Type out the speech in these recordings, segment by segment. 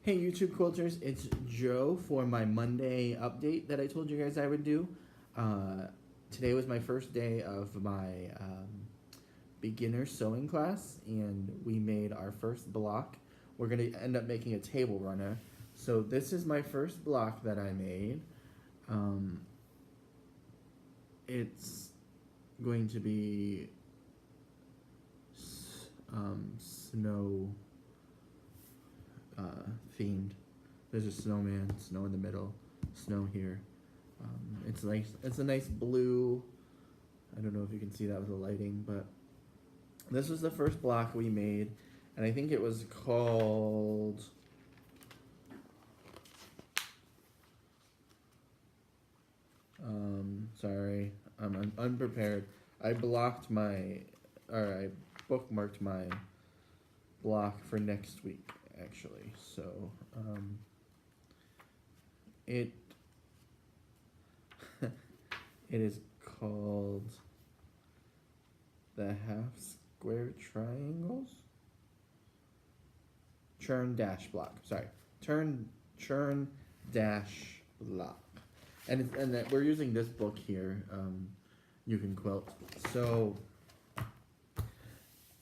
Hey YouTube quilters, it's Joe for my Monday update that I told you guys I would do. Uh, Today was my first day of my beginner sewing class, and we made our first block. We're going to end up making a table runner. So this is my first block that I made. Um, it's going to be snow themed. There's a snowman, snow in the middle, snow here. It's nice. It's a nice blue. I don't know if you can see that with the lighting, but this was the first block we made, and I think it was called. Sorry, I'm unprepared. I blocked my, or I bookmarked my block for next week, actually. So, it it is called the half square triangles. Churn dash block. Sorry, churn dash block. And that we're using this book here. You can quilt. So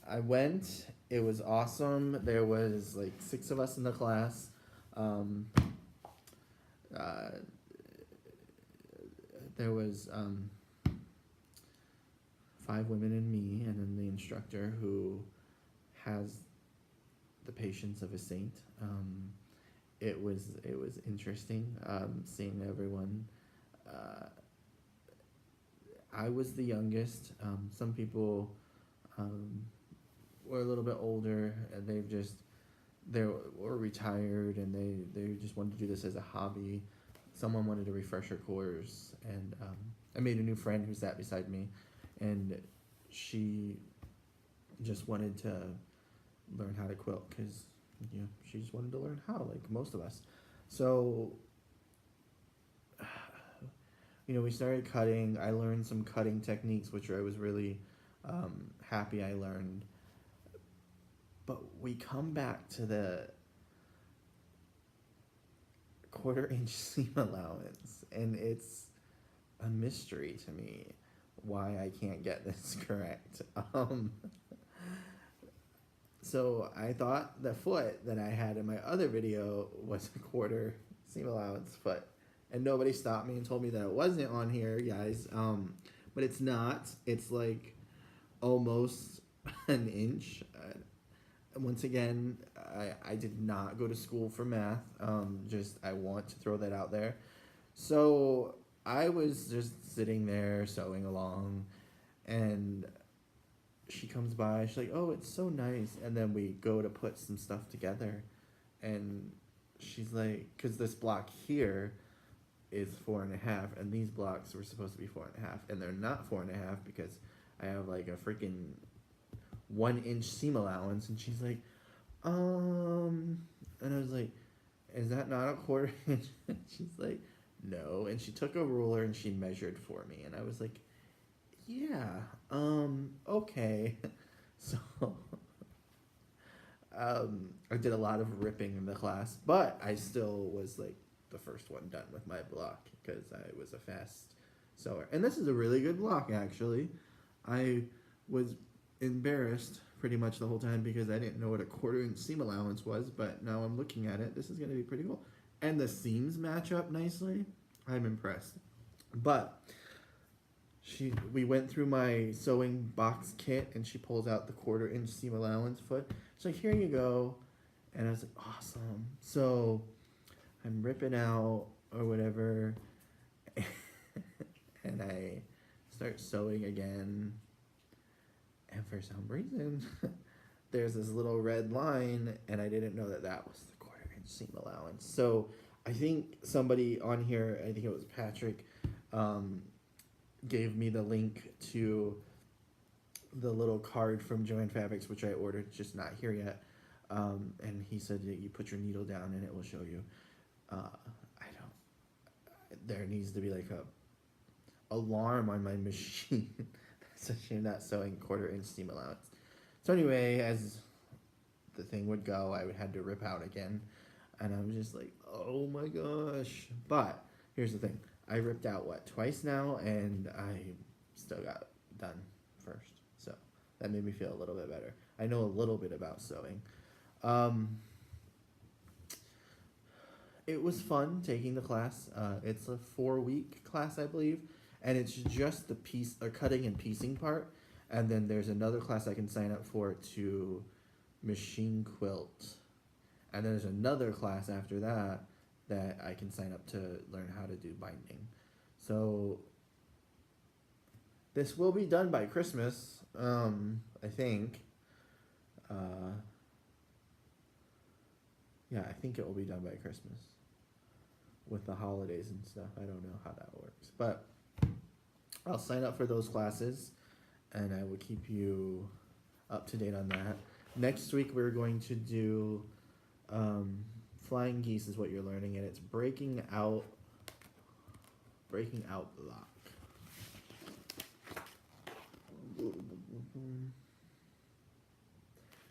I went. It was awesome. There was like 6 of us in the class. There was 5 women and me, and then the instructor who has the patience of a saint. It was interesting seeing everyone. I was the youngest. Some people were a little bit older, and they were retired, and they just wanted to do this as a hobby. Someone wanted a refresher course, and I made a new friend who sat beside me, and she just wanted to learn how to quilt because she just wanted to learn how, like most of us. So we started cutting. I learned some cutting techniques, which I was really happy I learned. But we come back to the 1/4 inch seam allowance, and it's a mystery to me why I can't get this correct. So I thought the foot that I had in my other video was a 1/4 seam allowance foot, and nobody stopped me and told me that it wasn't on here, guys. But it's not. It's like almost an inch. Once again, I did not go to school for math. I want to throw that out there. So I was just sitting there sewing along, and she comes by. She's like, "Oh, it's so nice." And then we go to put some stuff together, and she's like, "Because this block here is 4.5, and these blocks were supposed to be 4.5, and they're not 4.5 because I have like a freaking 1-inch seam allowance." And she's like, and I was like, "Is that not a 1/4 inch?" And she's like, "No." And she took a ruler and she measured for me, and I was like, "Yeah, okay." So I did a lot of ripping in the class, but I still was like the first one done with my block because I was a fast sewer. And this is a really good block, actually. I was embarrassed pretty much the whole time because I didn't know what a 1/4 inch seam allowance was, but now I'm looking at it. This is going to be pretty cool. And the seams match up nicely. I'm impressed. But we went through my sewing box kit, and she pulls out the 1/4 inch seam allowance foot. She's like, "Here you go." And I was like, "Awesome." So I'm ripping out or whatever, and I start sewing again, and for some reason there's this little red line, and I didn't know that was the 1/4 inch seam allowance. So I think somebody on here, I think it was Patrick, gave me the link to the little card from Joann Fabrics, which I ordered, just not here yet. And he said that you put your needle down and it will show you. There needs to be like a alarm on my machine so you're not sewing 1/4 inch seam allowance. So anyway, as the thing would go, I would had to rip out again. And I was just like, oh my gosh. But here's the thing, I ripped out what, twice now, and I still got done first. So that made me feel a little bit better. I know a little bit about sewing. Um, it was fun taking the class. It's a 4-week class, I believe, and it's just the piece or cutting and piecing part. And then there's another class I can sign up for to machine quilt, and then there's another class after that that I can sign up to learn how to do binding. So this will be done by Christmas, I think. Uh, yeah, I think it will be done by Christmas with the holidays and stuff. I don't know how that works, but I'll sign up for those classes, and I will keep you up to date on that. Next week we're going to do flying geese is what you're learning, and it's breaking out block.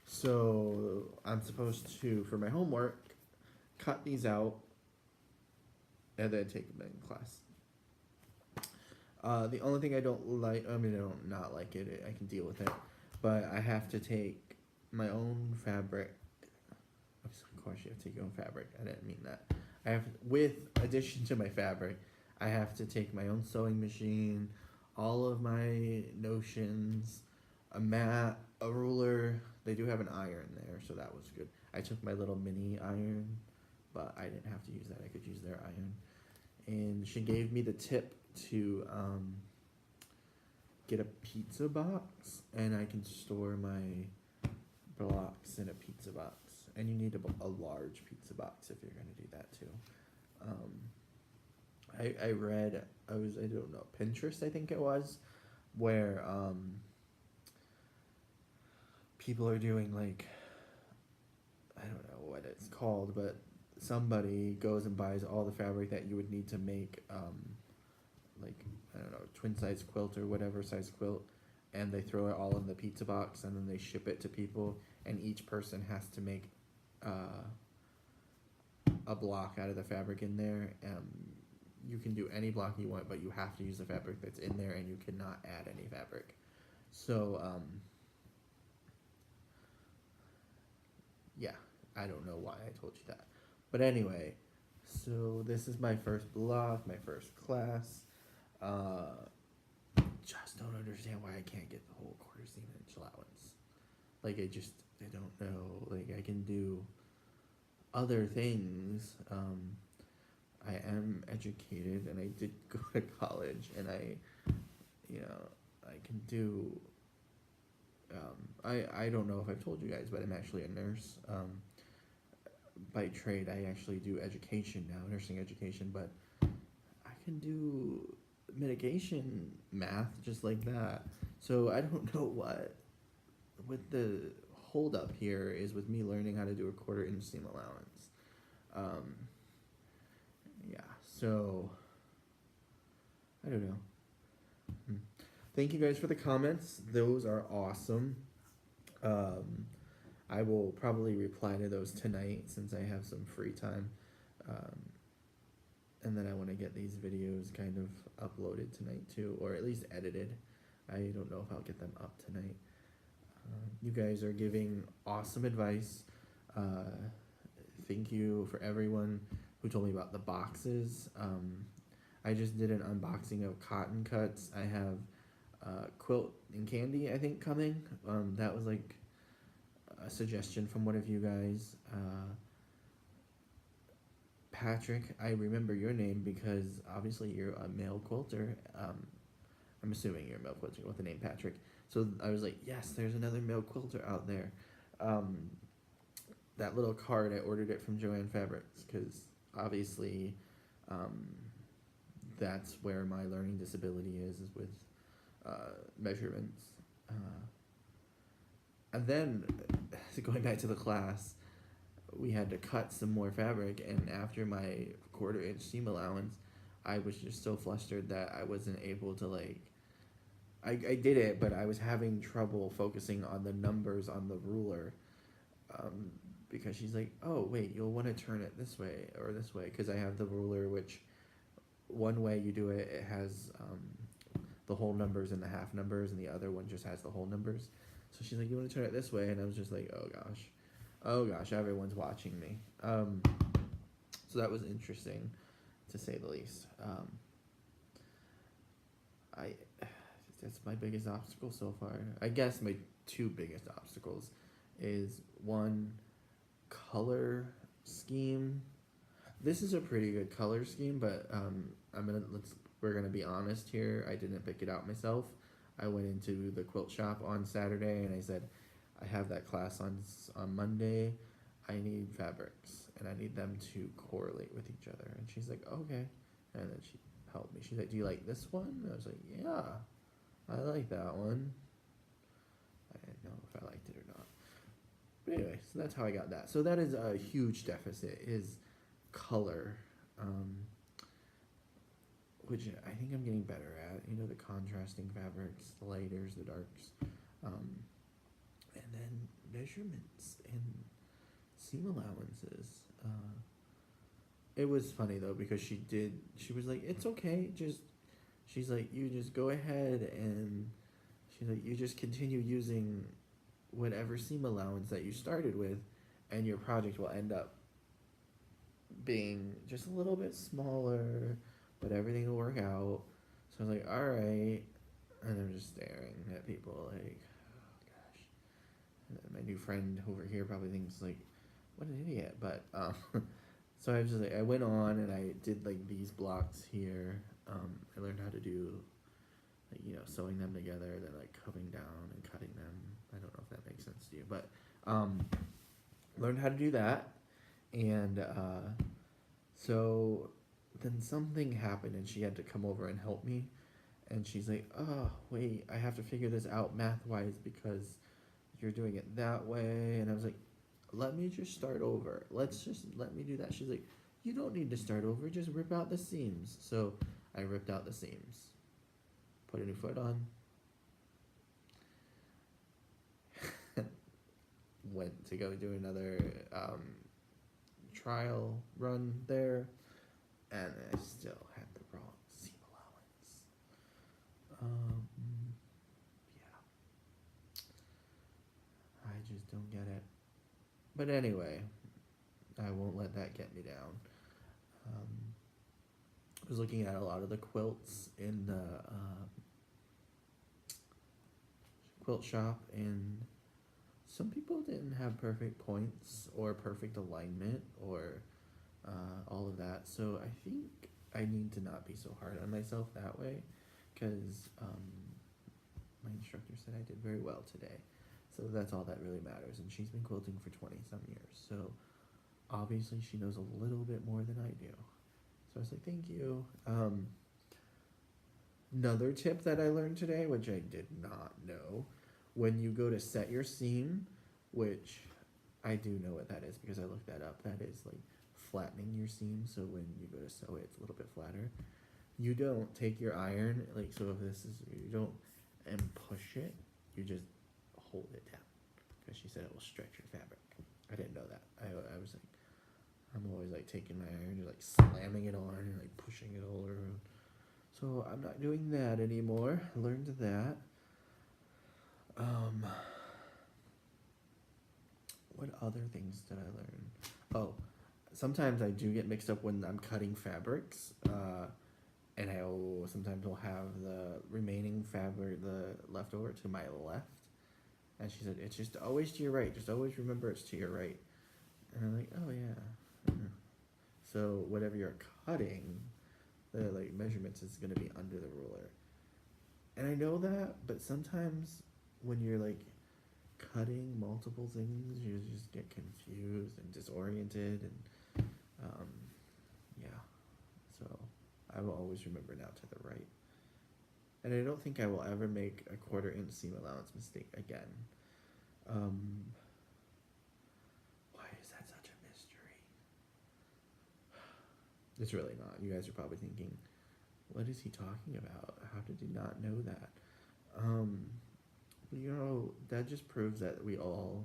So I'm supposed to, for my homework, cut these out and then take them in class. The only thing I don't like, I mean, I don't not like it, I can deal with it, but I have to take my own fabric. Of course, you have to take your own fabric. I didn't mean that. I have, with addition to my fabric, I have to take my own sewing machine, all of my notions, a mat, a ruler. They do have an iron there, so that was good. I took my little mini iron, but I didn't have to use that. I could use their iron. And she gave me the tip to get a pizza box, and I can store my blocks in a pizza box. And you need a large pizza box if you're gonna do that too. I read, I don't know, Pinterest I think it was, where people are doing like, I don't know what it's called, but somebody goes and buys all the fabric that you would need to make like, I don't know, twin size quilt or whatever size quilt, and they throw it all in the pizza box, and then they ship it to people, and each person has to make a block out of the fabric in there. You can do any block you want, but you have to use the fabric that's in there, and you cannot add any fabric. So yeah, I don't know why I told you that, but anyway, so this is my first block, my first class. Just don't understand why I can't get the whole quarter seam inch allowance. Like, I don't know. Like, I can do other things. I am educated, and I did go to college, and I can do. I don't know if I've told you guys, but I'm actually a nurse. By trade, I actually do education now, nursing education, but I can do mitigation math just like that. So I don't know what the hold up here is with me learning how to do a quarter inch seam allowance. Yeah, so I don't know. Thank you guys for the comments. Those are awesome. I will probably reply to those tonight since I have some free time. And then I want to get these videos kind of uploaded tonight too, or at least edited. I don't know if I'll get them up tonight. You guys are giving awesome advice. Thank you for everyone who told me about the boxes. I just did an unboxing of cotton cuts. I have quilt and candy, I think, coming. That was like a suggestion from one of you guys. Patrick, I remember your name because obviously you're a male quilter. I'm assuming you're a male quilter with the name Patrick. So I was like, yes, there's another male quilter out there. That little card, I ordered it from Joann Fabrics because obviously that's where my learning disability is with measurements. And then, going back to the class, we had to cut some more fabric, and after my quarter inch seam allowance, I was just so flustered that I wasn't able to, like, I did it, but I was having trouble focusing on the numbers on the ruler, because she's like, oh wait, you'll want to turn it this way or this way, because I have the ruler, which one way you do it, it has the whole numbers and the half numbers, and the other one just has the whole numbers. So she's like, you want to turn it this way, and I was just like, oh gosh, everyone's watching me. So that was interesting, to say the least. I That's my biggest obstacle so far. I guess my two biggest obstacles is one, color scheme. This is a pretty good color scheme, but we're gonna be honest here. I didn't pick it out myself. I went into the quilt shop on Saturday and I said, I have that class on Monday. I need fabrics and I need them to correlate with each other. And she's like, okay. And then she helped me. She's like, do you like this one? And I was like, yeah, I like that one. I didn't know if I liked it or not. But anyway, so that's how I got that. So that is a huge deficit, is color, which I think I'm getting better at. You know, the contrasting fabrics, the lighters, the darks, and then measurements and seam allowances. It was funny though, because she was like, it's okay, she's like, you just go ahead and she's like, you just continue using whatever seam allowance that you started with, and your project will end up being just a little bit smaller, but everything will work out. So I was like, all right. And I'm just staring at people like, oh gosh. And then my new friend over here probably thinks like, what an idiot. But so I was just like, I went on and I did like these blocks here. I learned how to do like, you know, sewing them together, then like coming down and cutting them. I don't know if that makes sense to you, but learned how to do that. And so then something happened and she had to come over and help me. And she's like, oh, wait, I have to figure this out math-wise because you're doing it that way. And I was like, let me just start over. Let me do that. She's like, you don't need to start over. Just rip out the seams. So I ripped out the seams. Put a new foot on. Went to go do another trial run there, and I still had the wrong seam allowance. Yeah, I just don't get it. But anyway, I won't let that get me down. I was looking at a lot of the quilts in the quilt shop, and some people didn't have perfect points or perfect alignment or all of that. So I think I need to not be so hard on myself that way, because my instructor said I did very well today. So that's all that really matters. And she's been quilting for 20 some years. So obviously she knows a little bit more than I do. So I was like, thank you. Another tip that I learned today, which I did not know, when you go to set your seam, which I do know what that is because I looked that up. That is like flattening your seam, so when you go to sew it, it's a little bit flatter. You don't take your iron, like, so if this is, you don't, and push it, you just hold it down, because she said it will stretch your fabric. I didn't know that. I was like, I'm always like taking my iron and like slamming it on and like pushing it all around. So I'm not doing that anymore. I learned that. What other things did I learn? Oh, sometimes I do get mixed up when I'm cutting fabrics, and sometimes will have the remaining fabric, the leftover, to my left. And she said, it's just always to your right. Just always remember it's to your right. And I'm like, oh yeah. So whatever you're cutting, the like measurements is gonna be under the ruler. And I know that, but sometimes when you're like cutting multiple things, you just get confused and disoriented, and yeah. So I will always remember now to the right. And I don't think I will ever make a 1/4 inch seam allowance mistake again. Why is that such a mystery? It's really not. You guys are probably thinking, what is he talking about? How did he not know that? You know, that just proves that we all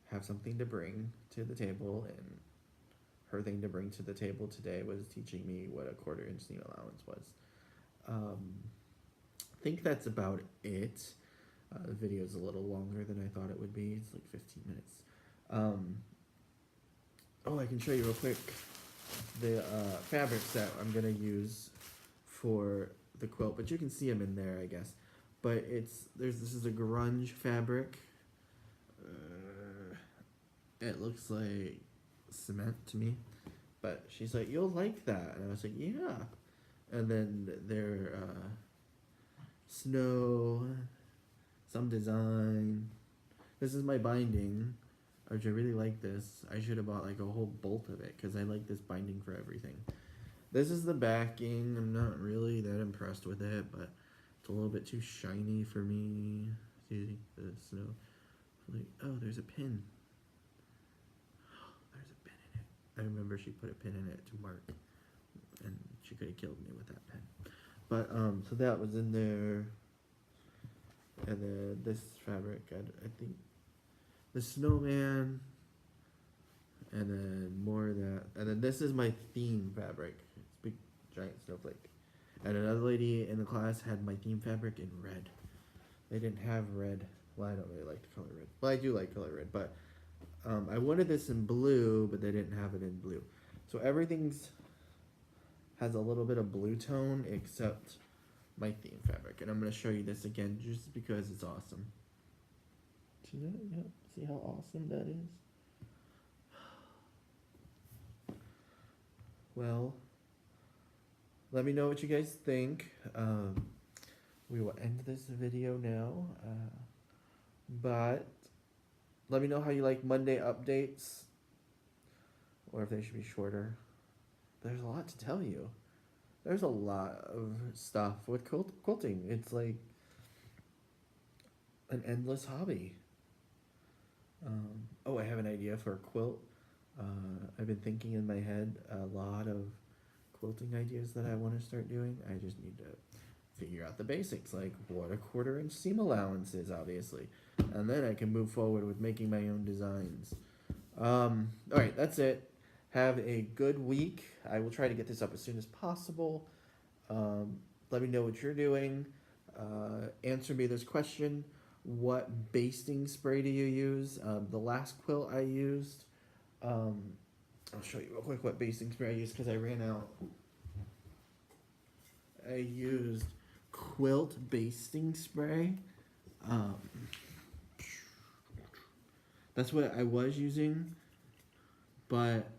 have something to bring to the table, and her thing to bring to the table today was teaching me what a 1/4 inch seam allowance was. I think that's about it. The video is a little longer than I thought it would be. It's like 15 minutes. Oh, I can show you real quick the fabrics that I'm gonna use for the quilt, but you can see them in there, I guess. But this is a grunge fabric. It looks like cement to me, but she's like, "You'll like that," and I was like, "Yeah." And then they're snow, some design. This is my binding, which I really like this. I should have bought like a whole bolt of it because I like this binding for everything. This is the backing. I'm not really that impressed with it, but it's a little bit too shiny for me. See the snow. Like, oh, there's a pin. There's a pin in it. I remember she put a pin in it to mark, and she could have killed me with that pen. But so that was in there, and then this fabric. I think the snowman, and then more of that, and then this is my theme fabric. It's big giant snowflake. And another lady in the class had my theme fabric in red. They didn't have red. Well, I don't really like the color red. Well, I do like color red, but I wanted this in blue, but they didn't have it in blue. So everything's has a little bit of blue tone except my theme fabric. And I'm going to show you this again just because it's awesome. See that? Yeah. See how awesome that is? Well, let me know what you guys think. We will end this video now. But let me know how you like Monday updates, or if they should be shorter. There's a lot to tell you. There's a lot of stuff with quilting. It's like an endless hobby. Oh, I have an idea for a quilt. I've been thinking in my head a lot of quilting ideas that I want to start doing. I just need to figure out the basics, like what a 1/4 inch seam allowance is, obviously. And then I can move forward with making my own designs. Alright, that's it. Have a good week. I will try to get this up as soon as possible. Let me know what you're doing. Answer me this question. What basting spray do you use? The last quilt I used, I'll show you real quick what basting spray I used because I ran out. I used quilt basting spray. That's what I was using, but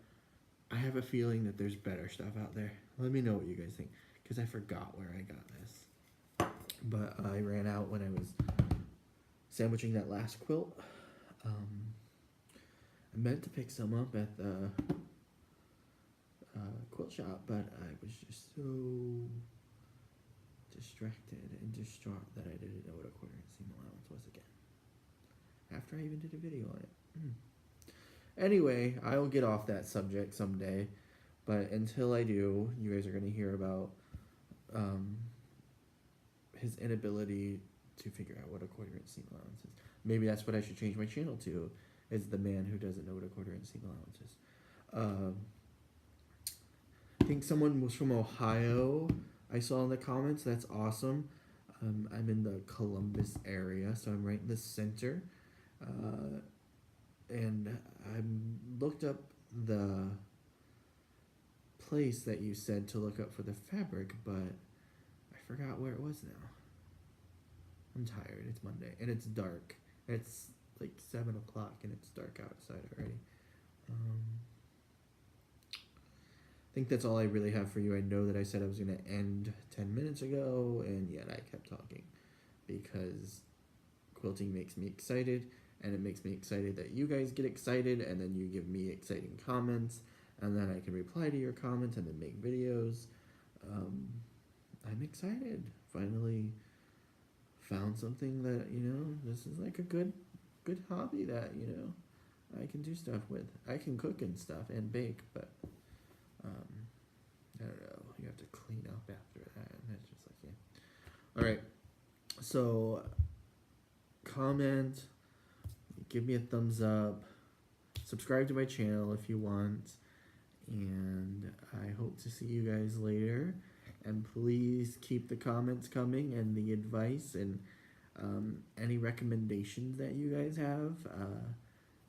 I have a feeling that there's better stuff out there. Let me know what you guys think, because I forgot where I got this. But I ran out when I was sandwiching that last quilt. I meant to pick some up at the quilt shop, but I was just so distracted and distraught that I didn't know what a 1/4 inch seam allowance was again. After I even did a video on it. Anyway, I will get off that subject someday, but until I do, you guys are going to hear about his inability to figure out what a 1/4 inch seam allowance is. Maybe that's what I should change my channel to, is the man who doesn't know what a 1/4 inch seam allowance is. I think someone was from Ohio. I saw in the comments. That's awesome. I'm in the Columbus area, so I'm right in the center. And I looked up the place that you said to look up for the fabric, but I forgot where it was now. I'm tired. It's Monday, and it's dark. And it's like 7 o'clock, and it's dark outside already. I think that's all I really have for you. I know that I said I was going to end 10 minutes ago, and yet I kept talking because quilting makes me excited, and it makes me excited that you guys get excited, and then you give me exciting comments, and then I can reply to your comments and then make videos. I'm excited. Finally found something that, this is like a good hobby that, I can do stuff with. I can cook and stuff and bake, but I don't know. You have to clean up after that, and that's just like, yeah. Alright, so comment, give me a thumbs up, subscribe to my channel if you want. And I hope to see you guys later. And please keep the comments coming and the advice and any recommendations that you guys have,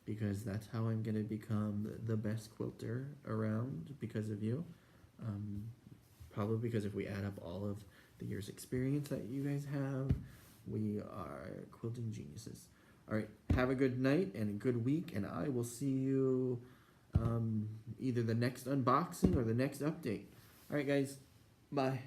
because that's how I'm going to become the best quilter around because of you. Probably because if we add up all of the years experience that you guys have, we are quilting geniuses. All right, have a good night and a good week, and I will see you either the next unboxing or the next update. All right, guys, bye.